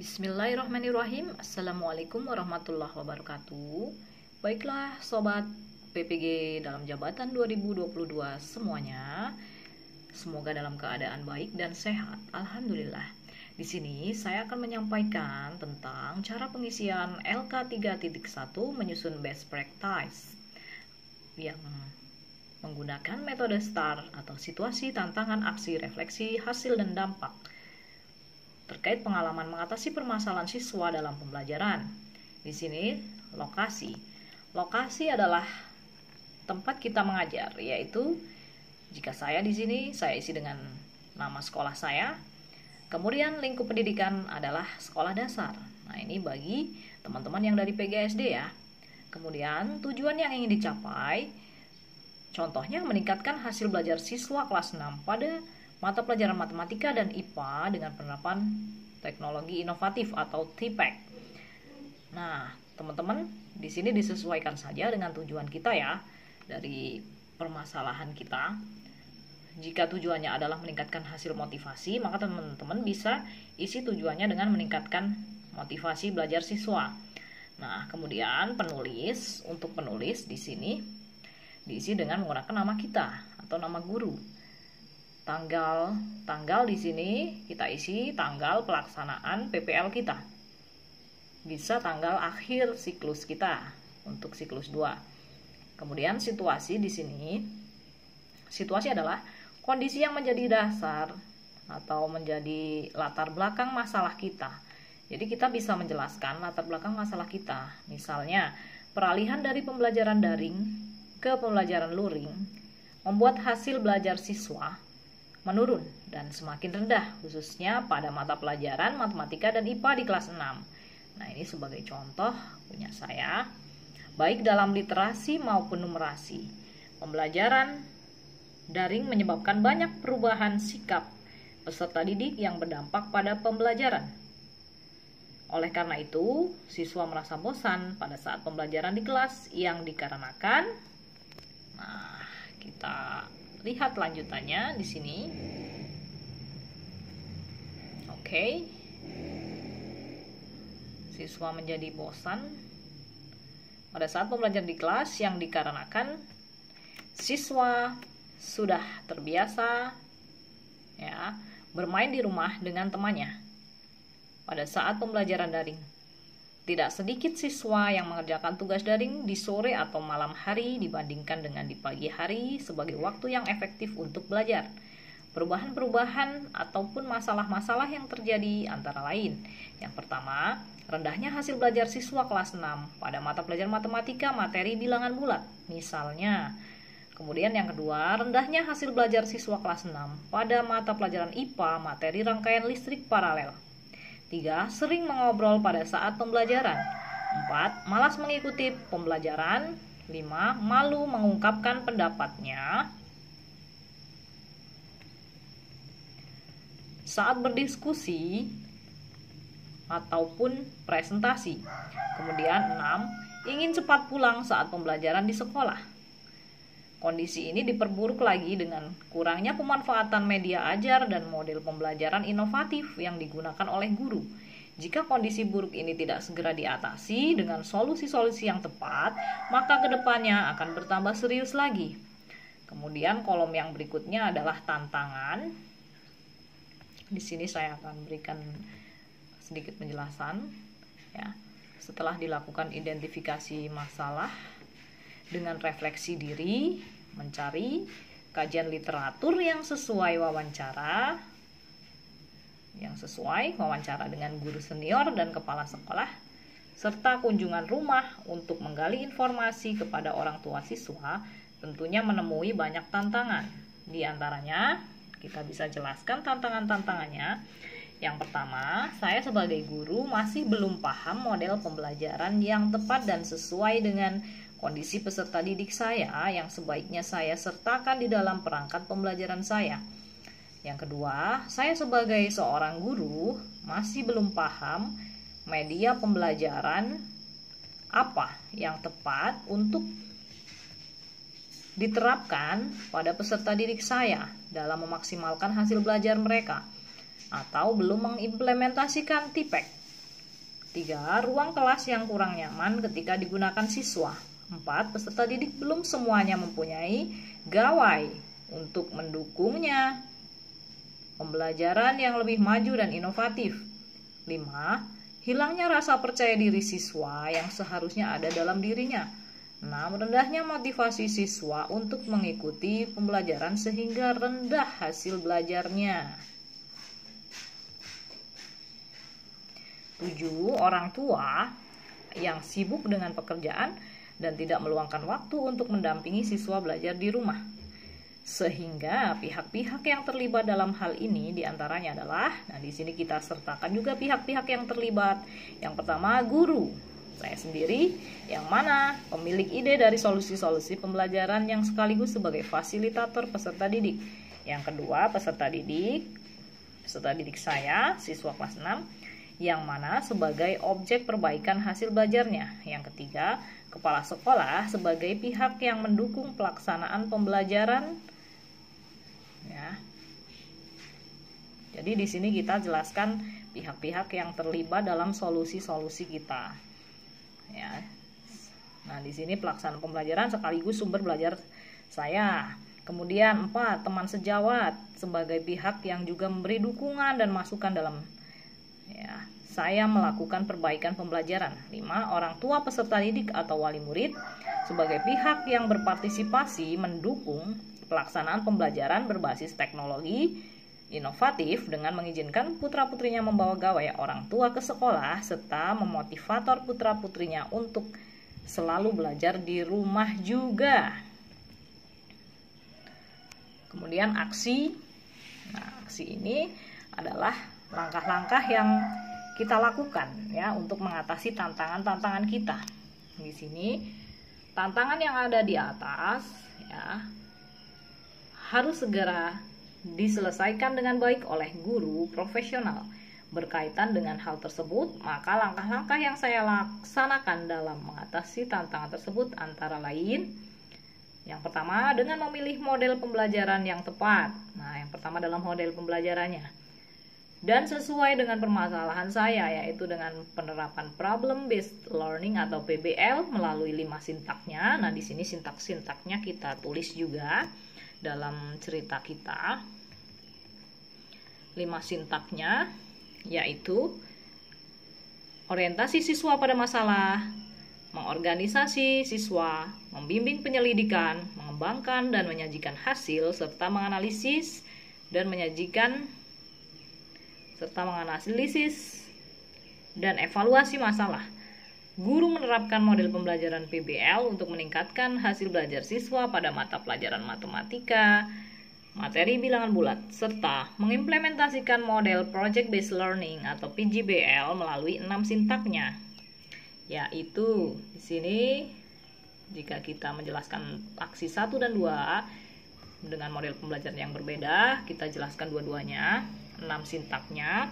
Bismillahirrahmanirrahim. Assalamualaikum warahmatullahi wabarakatuh. Baiklah sobat PPG dalam jabatan 2022 semuanya. Semoga dalam keadaan baik dan sehat. Alhamdulillah. Di sini saya akan menyampaikan tentang cara pengisian LK3.1 menyusun best practice yang menggunakan metode STAR atau situasi, tantangan, aksi, refleksi, hasil, dan dampak terkait pengalaman mengatasi permasalahan siswa dalam pembelajaran. Di sini lokasi. Lokasi adalah tempat kita mengajar, yaitu jika saya di sini saya isi dengan nama sekolah saya. Kemudian lingkup pendidikan adalah sekolah dasar. Nah, ini bagi teman-teman yang dari PGSD ya. Kemudian tujuan yang ingin dicapai, contohnya meningkatkan hasil belajar siswa kelas 6 pada mata pelajaran matematika dan IPA dengan penerapan teknologi inovatif atau TPACK. Nah, teman-teman, di sini disesuaikan saja dengan tujuan kita ya, dari permasalahan kita. Jika tujuannya adalah meningkatkan hasil motivasi, maka teman-teman bisa isi tujuannya dengan meningkatkan motivasi belajar siswa. Nah, kemudian untuk penulis di sini diisi dengan menggunakan nama kita atau nama guru. Tanggal di sini kita isi tanggal pelaksanaan PPL kita. Bisa tanggal akhir siklus kita untuk siklus 2. Kemudian situasi di sini. Situasi adalah kondisi yang menjadi dasar atau menjadi latar belakang masalah kita. Jadi kita bisa menjelaskan latar belakang masalah kita. Misalnya, peralihan dari pembelajaran daring ke pembelajaran luring membuat hasil belajar siswa menurun dan semakin rendah, khususnya pada mata pelajaran matematika dan IPA di kelas 6. Nah, ini sebagai contoh punya saya, baik dalam literasi maupun numerasi. Pembelajaran daring menyebabkan banyak perubahan sikap peserta didik yang berdampak pada pembelajaran. Oleh karena itu, siswa merasa bosan pada saat pembelajaran di kelas yang dikarenakan, nah, kita lihat lanjutannya di sini. Oke. Siswa menjadi bosan pada saat pembelajaran di kelas yang dikarenakan siswa sudah terbiasa ya bermain di rumah dengan temannya pada saat pembelajaran daring. Tidak sedikit siswa yang mengerjakan tugas daring di sore atau malam hari dibandingkan dengan di pagi hari sebagai waktu yang efektif untuk belajar. Perubahan-perubahan ataupun masalah-masalah yang terjadi antara lain. Yang pertama, rendahnya hasil belajar siswa kelas 6 pada mata pelajaran matematika materi bilangan bulat. Misalnya. Kemudian yang kedua, rendahnya hasil belajar siswa kelas 6 pada mata pelajaran IPA materi rangkaian listrik paralel. 3. Sering mengobrol pada saat pembelajaran. 4. Malas mengikuti pembelajaran. 5. Malu mengungkapkan pendapatnya saat berdiskusi ataupun presentasi. Kemudian 6. Ingin cepat pulang saat pembelajaran di sekolah. Kondisi ini diperburuk lagi dengan kurangnya pemanfaatan media ajar dan model pembelajaran inovatif yang digunakan oleh guru. Jika kondisi buruk ini tidak segera diatasi dengan solusi-solusi yang tepat, maka kedepannya akan bertambah serius lagi. Kemudian kolom yang berikutnya adalah tantangan. Di sini saya akan berikan sedikit penjelasan. Ya. Setelah dilakukan identifikasi masalah dengan refleksi diri, mencari kajian literatur yang sesuai wawancara dengan guru senior dan kepala sekolah, serta kunjungan rumah untuk menggali informasi kepada orang tua siswa, tentunya menemui banyak tantangan. Di antaranya, kita bisa jelaskan tantangan-tantangannya. Yang pertama, saya sebagai guru masih belum paham model pembelajaran yang tepat dan sesuai dengan kondisi peserta didik saya yang sebaiknya saya sertakan di dalam perangkat pembelajaran saya. Yang kedua, saya sebagai seorang guru masih belum paham media pembelajaran apa yang tepat untuk diterapkan pada peserta didik saya dalam memaksimalkan hasil belajar mereka, atau belum mengimplementasikan TPACK. 3. Ruang kelas yang kurang nyaman ketika digunakan siswa. 4. Peserta didik belum semuanya mempunyai gawai untuk mendukungnya. Pembelajaran yang lebih maju dan inovatif. 5. Hilangnya rasa percaya diri siswa yang seharusnya ada dalam dirinya. 6. Rendahnya motivasi siswa untuk mengikuti pembelajaran sehingga rendah hasil belajarnya. 7. Orang tua yang sibuk dengan pekerjaan dan tidak meluangkan waktu untuk mendampingi siswa belajar di rumah. Sehingga pihak-pihak yang terlibat dalam hal ini diantaranya adalah, nah di sini kita sertakan juga pihak-pihak yang terlibat. Yang pertama, guru, saya sendiri, yang mana pemilik ide dari solusi-solusi pembelajaran yang sekaligus sebagai fasilitator peserta didik. Yang kedua, peserta didik saya, siswa kelas 6, yang mana sebagai objek perbaikan hasil belajarnya. Yang ketiga, kepala sekolah sebagai pihak yang mendukung pelaksanaan pembelajaran. Ya. Jadi di sini kita jelaskan pihak-pihak yang terlibat dalam solusi-solusi kita. Ya. Nah, di sini pelaksanaan pembelajaran sekaligus sumber belajar saya. Kemudian 4, teman sejawat sebagai pihak yang juga memberi dukungan dan masukan dalam saya melakukan perbaikan pembelajaran. 5. Orang tua peserta didik atau wali murid sebagai pihak yang berpartisipasi mendukung pelaksanaan pembelajaran berbasis teknologi inovatif dengan mengizinkan putra-putrinya membawa gawai orang tua ke sekolah serta memotivator putra-putrinya untuk selalu belajar di rumah juga. Kemudian aksi. Nah, aksi ini adalah langkah-langkah yang kita lakukan ya untuk mengatasi tantangan-tantangan kita. Di sini tantangan yang ada di atas ya harus segera diselesaikan dengan baik oleh guru profesional. Berkaitan dengan hal tersebut, maka langkah-langkah yang saya laksanakan dalam mengatasi tantangan tersebut antara lain, yang pertama dengan memilih model pembelajaran yang tepat. Nah, yang pertama dalam model pembelajarannya dan sesuai dengan permasalahan saya, yaitu dengan penerapan problem based learning atau PBL melalui 5 sintaknya. Nah, di sini sintak-sintaknya kita tulis juga dalam cerita kita. 5 sintaknya yaitu orientasi siswa pada masalah, mengorganisasi siswa, membimbing penyelidikan, mengembangkan dan menyajikan hasil serta menganalisis dan evaluasi masalah. Guru menerapkan model pembelajaran PBL untuk meningkatkan hasil belajar siswa pada mata pelajaran matematika, materi bilangan bulat, serta mengimplementasikan model Project Based Learning atau PJBL melalui 6 sintaknya. Yaitu di sini jika kita menjelaskan aksi 1 dan 2 dengan model pembelajaran yang berbeda, kita jelaskan dua-duanya. 6 sintaknya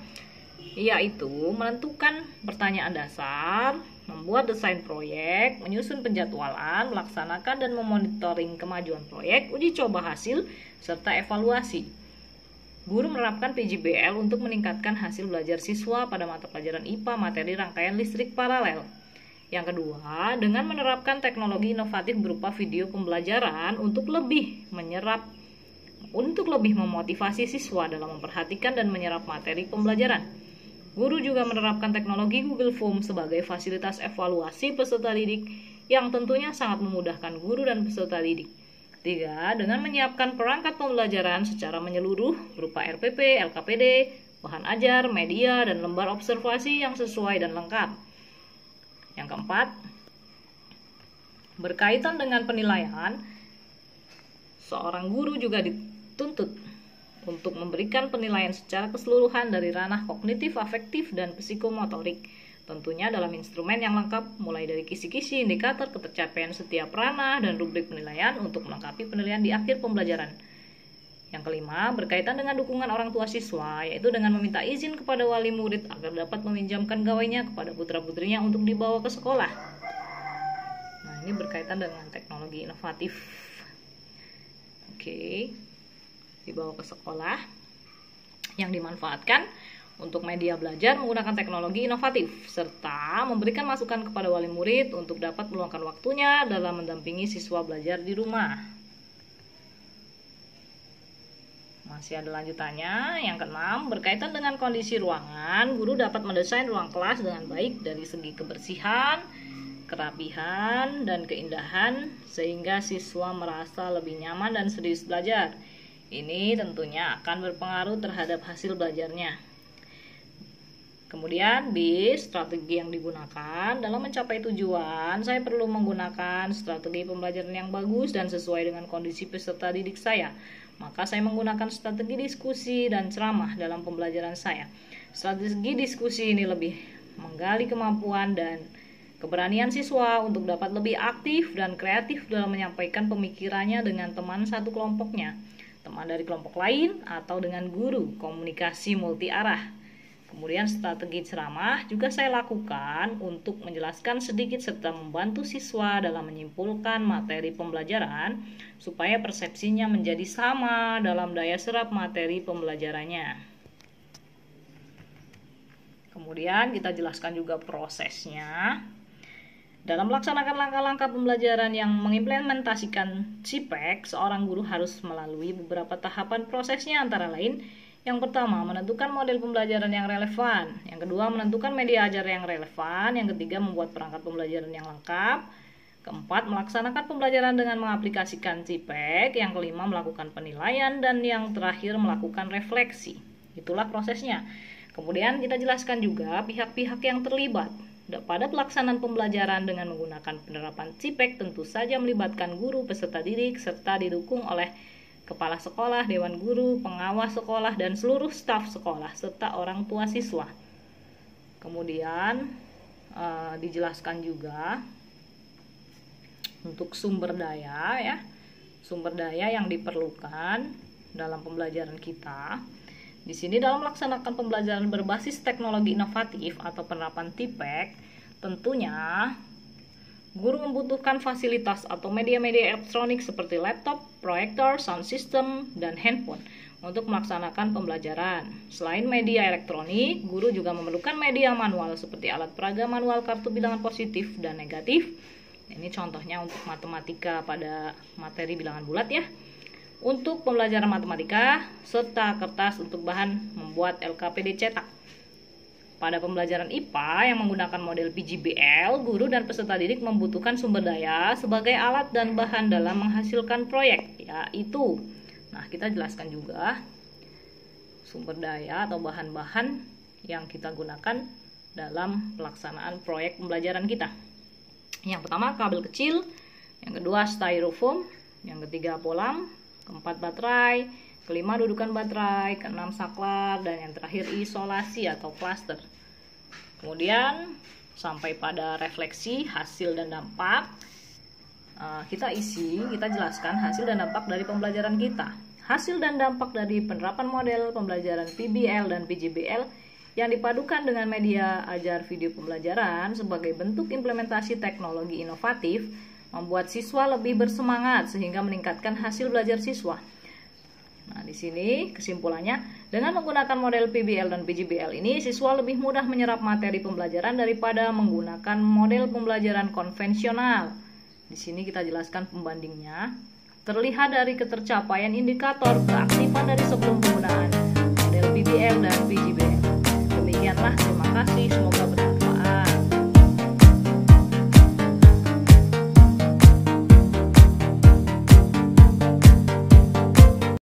yaitu menentukan pertanyaan dasar, membuat desain proyek, menyusun penjadwalan, melaksanakan dan memonitoring kemajuan proyek, uji coba hasil, serta evaluasi. Guru menerapkan PJBL untuk meningkatkan hasil belajar siswa pada mata pelajaran IPA materi rangkaian listrik paralel. Yang kedua, dengan menerapkan teknologi inovatif berupa video pembelajaran untuk lebih memotivasi siswa dalam memperhatikan dan menyerap materi pembelajaran. Guru juga menerapkan teknologi Google Form sebagai fasilitas evaluasi peserta didik yang tentunya sangat memudahkan guru dan peserta didik. 3. Dengan menyiapkan perangkat pembelajaran secara menyeluruh berupa RPP, LKPD, bahan ajar, media, dan lembar observasi yang sesuai dan lengkap. Yang keempat, berkaitan dengan penilaian, seorang guru juga dituntut untuk memberikan penilaian secara keseluruhan dari ranah kognitif, afektif, dan psikomotorik. Tentunya dalam instrumen yang lengkap mulai dari kisi-kisi, indikator ketercapaian setiap ranah, dan rubrik penilaian untuk melengkapi penilaian di akhir pembelajaran. Yang kelima, berkaitan dengan dukungan orang tua siswa, yaitu dengan meminta izin kepada wali murid agar dapat meminjamkan gawainya kepada putra-putrinya untuk dibawa ke sekolah. Nah, ini berkaitan dengan teknologi inovatif. Oke. Dibawa ke sekolah yang dimanfaatkan untuk media belajar menggunakan teknologi inovatif, serta memberikan masukan kepada wali murid untuk dapat meluangkan waktunya dalam mendampingi siswa belajar di rumah. Masih ada lanjutannya. Yang keenam, berkaitan dengan kondisi ruangan, guru dapat mendesain ruang kelas dengan baik dari segi kebersihan, kerapihan, dan keindahan, sehingga siswa merasa lebih nyaman dan serius belajar. Ini tentunya akan berpengaruh terhadap hasil belajarnya. Kemudian B, strategi yang digunakan dalam mencapai tujuan. Saya perlu menggunakan strategi pembelajaran yang bagus dan sesuai dengan kondisi peserta didik saya. Maka saya menggunakan strategi diskusi dan ceramah dalam pembelajaran saya. Strategi diskusi ini lebih menggali kemampuan dan keberanian siswa untuk dapat lebih aktif dan kreatif dalam menyampaikan pemikirannya dengan teman satu kelompoknya, teman dari kelompok lain, atau dengan guru, komunikasi multi arah. Kemudian strategi ceramah juga saya lakukan untuk menjelaskan sedikit serta membantu siswa dalam menyimpulkan materi pembelajaran supaya persepsinya menjadi sama dalam daya serap materi pembelajarannya. Kemudian kita jelaskan juga prosesnya. Dalam melaksanakan langkah-langkah pembelajaran yang mengimplementasikan CPEK, seorang guru harus melalui beberapa tahapan prosesnya, antara lain: yang pertama, menentukan model pembelajaran yang relevan. Yang kedua, menentukan media ajar yang relevan. Yang ketiga, membuat perangkat pembelajaran yang lengkap. Keempat, melaksanakan pembelajaran dengan mengaplikasikan CPEK. Yang kelima, melakukan penilaian. Dan yang terakhir, melakukan refleksi. Itulah prosesnya. Kemudian kita jelaskan juga pihak-pihak yang terlibat pada pelaksanaan pembelajaran dengan menggunakan penerapan CPEK, tentu saja melibatkan guru, peserta didik, serta didukung oleh kepala sekolah, dewan guru, pengawas sekolah, dan seluruh staf sekolah, serta orang tua siswa. Kemudian dijelaskan juga untuk sumber daya, ya, sumber daya yang diperlukan dalam pembelajaran kita. Di sini dalam melaksanakan pembelajaran berbasis teknologi inovatif atau penerapan TPEK, tentunya guru membutuhkan fasilitas atau media-media elektronik seperti laptop, proyektor, sound system, dan handphone untuk melaksanakan pembelajaran. Selain media elektronik, guru juga memerlukan media manual seperti alat peraga manual kartu bilangan positif dan negatif. Ini contohnya untuk matematika pada materi bilangan bulat, ya. Untuk pembelajaran matematika, serta kertas untuk bahan membuat LKPD cetak. Pada pembelajaran IPA yang menggunakan model PJBL, guru dan peserta didik membutuhkan sumber daya sebagai alat dan bahan dalam menghasilkan proyek, yaitu, nah, kita jelaskan juga sumber daya atau bahan-bahan yang kita gunakan dalam pelaksanaan proyek pembelajaran kita. Yang pertama, kabel kecil. Yang kedua, styrofoam. Yang ketiga, bolam. Keempat, baterai. Kelima, dudukan baterai. Keenam, saklar. Dan yang terakhir, isolasi atau klaster. Kemudian sampai pada refleksi, hasil dan dampak. Kita jelaskan hasil dan dampak dari pembelajaran kita. Hasil dan dampak dari penerapan model pembelajaran PBL dan PJBL yang dipadukan dengan media ajar video pembelajaran sebagai bentuk implementasi teknologi inovatif membuat siswa lebih bersemangat sehingga meningkatkan hasil belajar siswa. Nah, di sini kesimpulannya, dengan menggunakan model PBL dan PJBL ini, siswa lebih mudah menyerap materi pembelajaran daripada menggunakan model pembelajaran konvensional. Di sini kita jelaskan pembandingnya. Terlihat dari ketercapaian indikator keaktifan dari sebelum penggunaan model PBL dan PJBL. Demikianlah, terima kasih. Semoga